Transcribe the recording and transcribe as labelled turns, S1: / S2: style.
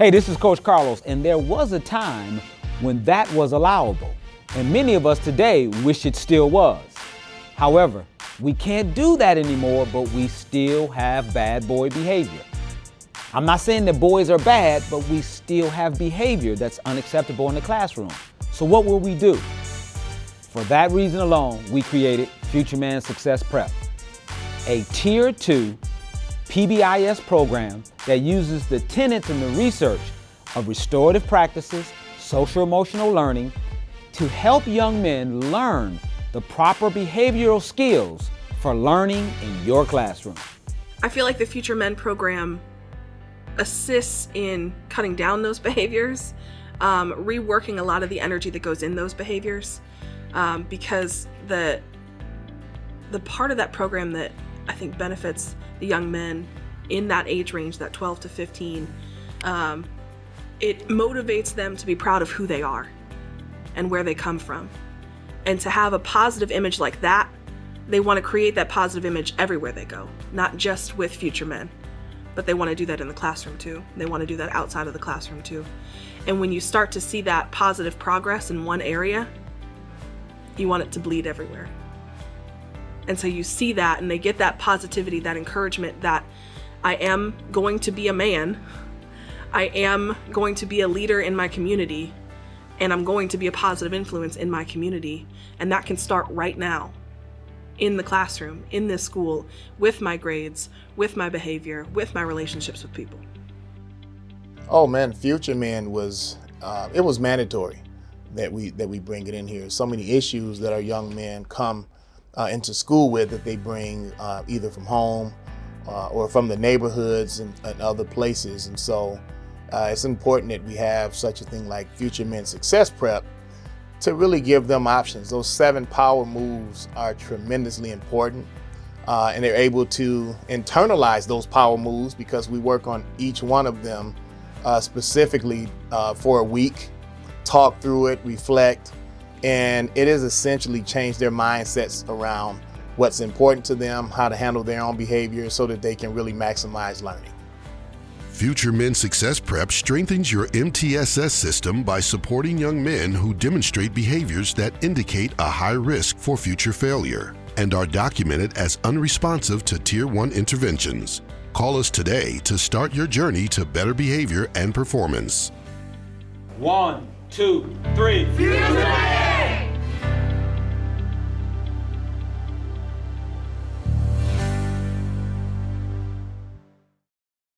S1: Hey, this is Coach Carlos, and there was a time when that was allowable, and many of us today wish it still was. However, we can't do that anymore, but we still have bad boy behavior. I'm not saying that boys are bad, but we still have behavior that's unacceptable in the classroom. So what will we do? For that reason alone, we created Future Man Success Prep, a Tier 2 PBIS program that uses the tenets and the research of restorative practices, social-emotional learning, to help young men learn the proper behavioral skills for learning in your classroom.
S2: I feel like the Future Men program assists in cutting down those behaviors, reworking a lot of the energy that goes in those behaviors, because the part of that program that I think benefits the young men in that age range, that 12 to 15, it motivates them to be proud of who they are and where they come from. And to have a positive image like that, they want to create that positive image everywhere they go, not just with Future Men, but they want to do that in the classroom too. They want to do that outside of the classroom too. And when you start to see that positive progress in one area, you want it to bleed everywhere. And so you see that, and they get that positivity, that encouragement that I am going to be a man, I am going to be a leader in my community, and I'm going to be a positive influence in my community. And that can start right now, in the classroom, in this school, with my grades, with my behavior, with my relationships with people.
S3: Oh man, Future Man was, it was mandatory that we bring it in here. So many issues that our young men come into school with that they bring either from home or from the neighborhoods and other places. And so it's important that we have such a thing like Future Men Success Prep to really give them options. Those 7 power moves are tremendously important, and they're able to internalize those power moves because we work on each one of them specifically for a week, talk through it, reflect, and it has essentially changed their mindsets around what's important to them, how to handle their own behavior so that they can really maximize learning.
S4: Future Men Success Prep strengthens your MTSS system by supporting young men who demonstrate behaviors that indicate a high risk for future failure and are documented as unresponsive to Tier 1 interventions. Call us today to start your journey to better behavior and performance.
S1: 1, 2, 3.
S5: Future Man!